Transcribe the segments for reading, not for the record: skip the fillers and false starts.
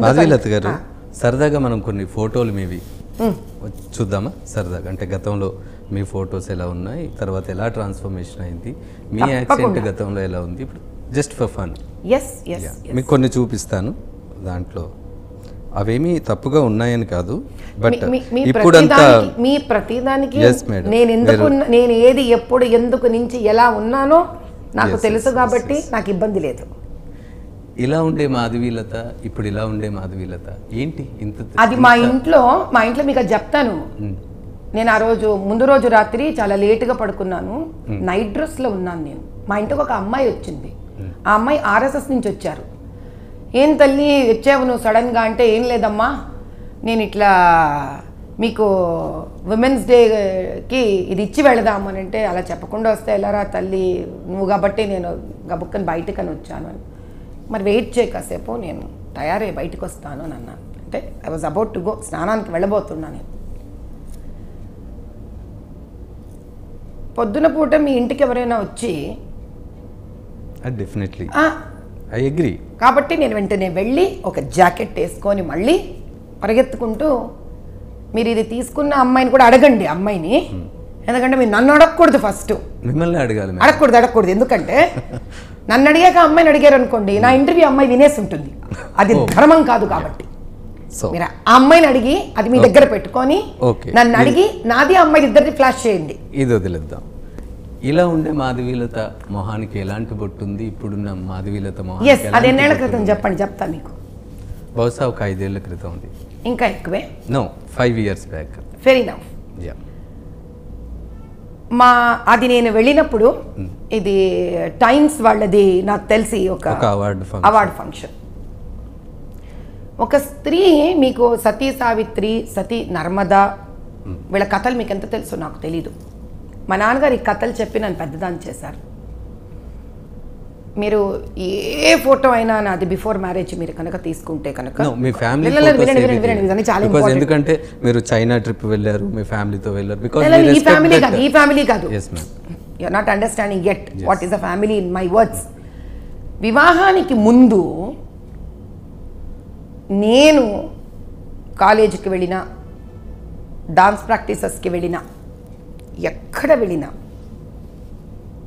మాధవీలత గారు సరదాగా మనం కొన్ని ఫోటోలు మీవి చూద్దామా సరదాగా? అంటే గతంలో మీ ఫొటోస్ ఎలా ఉన్నాయి, తర్వాత ఎలా ట్రాన్స్ఫర్మేషన్ అయింది, మీ యాక్సిడెంట్ గతంలో ఎలా ఉంది, ఇప్పుడు జస్ట్ ఫర్ ఫన్ మీకు కొన్ని చూపిస్తాను. దాంట్లో అవేమీ తప్పుగా ఉన్నాయని కాదు, బట్ ఇప్పుడంతా మీ ప్రతిదానికి నేను ఏది ఎప్పుడు ఎందుకు నుంచి ఎలా ఉన్నానో నాకు తెలుసు కాబట్టి నాకు ఇబ్బంది లేదు. ఇలా ఉండే మాధవీలత ఇప్పుడు ఇలా ఉండే మాధవీలత ఏంటి ఇంత? అది మా ఇంట్లో మీకు అది చెప్తాను. నేను ఆ రోజు ముందు రోజు రాత్రి చాలా లేటుగా పడుకున్నాను, నైట్ డ్రెస్లో ఉన్నాను నేను. మా ఇంటికి ఒక అమ్మాయి వచ్చింది. ఆ అమ్మాయి RSS నుంచి వచ్చారు. ఏం తల్లి వచ్చావు నువ్వు సడన్గా అంటే, ఏం లేదమ్మా నేను ఇట్లా మీకు విమెన్స్ డేకి ఇది ఇచ్చి వెళదాము అని అంటే, అలా చెప్పకుండా వస్తే ఎలారా తల్లి, నువ్వు కాబట్టి నేను గబుక్కని బయటకని వచ్చాను అని. మరి వెయిట్ చేయ కాసేపు, నేను తయారై బయటకు వస్తాను అని అన్నాను. అంటే I was about to go, స్నానానికి వెళ్ళబోతున్నా నేను. పొద్దున పూట మీ ఇంటికి ఎవరైనా వచ్చి డెఫినెట్లీ ఐ అగ్రీ కాబట్టి నేను వెంటనే వెళ్ళి ఒక జాకెట్ వేసుకొని మళ్ళీ పరిగెత్తుకుంటూ, మీరు ఇది తీసుకున్న అమ్మాయిని కూడా అడగండి అమ్మాయిని, ఎందుకంటే మీరు నన్ను అడగకూడదు, ఫస్ట్ మిమ్మల్ని అడగాలి. అడగకూడదు ఎందుకంటే నన్ను అడిగాక అమ్మాయిని అడిగారు అనుకోండి, నా ఇంటర్వ్యూ అమ్మాయి వినేసి ఉంటుంది, అది ధర్మం కాదు. కాబట్టి మీరు ఆ అమ్మాయిని అడిగి అది మీ దగ్గర పెట్టుకొని నన్ను అడిగి నాది అమ్మాయి ఇద్దరిని ఫ్లాష్ చేయండి. ఇది వదిలేద్దాం. ఇలా ఉండే మాధవీలత మొహానికి ఎలాంటి బొట్టు ఉంది, ఇప్పుడున్న మాధవీలత మొహం? అది ఎన్నేళ్ల క్రితం చెప్పండి, చెప్తా మీకు. బహుశా ఒక 5 ఏళ్ల క్రితం ఉంది. ఇంకా ఎక్కువే? No, 5 years back. Fair enough. అది నేను వెళ్ళినప్పుడు ఇది టైమ్స్ వాళ్ళది నాకు తెలిసి ఒక అవార్డు ఫంక్షన్. ఒక స్త్రీ, మీకు సతీ సావిత్రి, సతీ నర్మదా, వీళ్ళ కథలు మీకు ఎంత తెలుసో నాకు తెలీదు. మా నాన్నగారు ఈ కథలు చెప్పి నన్ను పెద్దదాన్ని చేశారు. మీరు ఏ ఫోటో అయినా నాది బిఫోర్ మ్యారేజ్ మీరు కనుక తీసుకుంటే కనుక ఎందుకంటే మీరు చైనా ట్రిప్ వెళ్ళారు, మీ ఫ్యామిలీతో వెళ్ళారు. ఈ ఫ్యామిలీ కాదు, you are not understanding yet what is the family in my words. వివాహానికి ముందు నేను కాలేజీకి వెళ్ళినా, డాన్స్ ప్రాక్టీసెస్కి వెళ్ళినా, ఎక్కడ వెళ్ళినా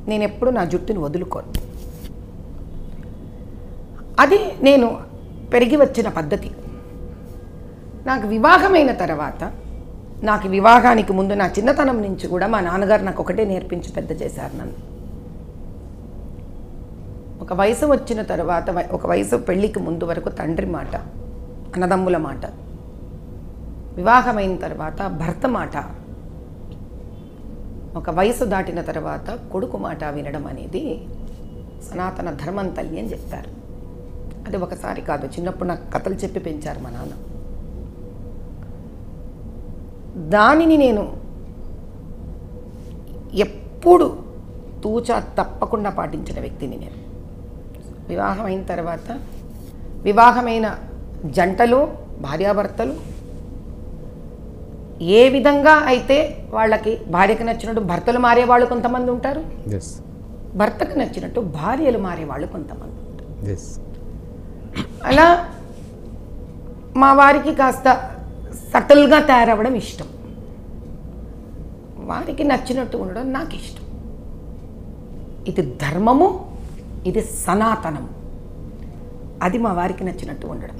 నేను ఎప్పుడు నా జుట్టుని వదులుకోను. అది నేను పెరిగి వచ్చిన పద్ధతి. నాకు వివాహమైన తర్వాత, నాకు వివాహానికి ముందు నా చిన్నతనం నుంచి కూడా మా నాన్నగారు నాకు ఒకటే నేర్పించి పెద్ద చేశారు నన్ను. ఒక వయసు వచ్చిన తర్వాత, ఒక వయసు పెళ్ళికి ముందు వరకు తండ్రి మాట, అన్నదమ్ముల మాట, వివాహమైన తర్వాత భర్త మాట, ఒక వయసు దాటిన తర్వాత కొడుకు మాట వినడం అనేది సనాతన ధర్మం తల్లి అని చెప్తారు. అది ఒకసారి కాదు, చిన్నప్పుడు నాకు కథలు చెప్పి పెంచారు మా నాన్న. దానిని నేను ఎప్పుడు తూచా తప్పకుండా పాటించిన వ్యక్తిని నేను. వివాహం అయిన తర్వాత, వివాహమైన జంటలు, భార్యాభర్తలు ఏ విధంగా అయితే వాళ్ళకి భార్యకు నచ్చినట్టు భర్తలు మారేవాళ్ళు కొంతమంది ఉంటారు, భర్తకు నచ్చినట్టు భార్యలు మారేవాళ్ళు కొంతమంది ఉంటారు. అలా మా వారికి కాస్త సటిల్గా తయారవ్వడం ఇష్టం, వారికి నచ్చినట్టు ఉండడం నాకు ఇష్టం. ఇది ధర్మము, ఇది సనాతనము. అది మా వారికి నచ్చినట్టు ఉండడం.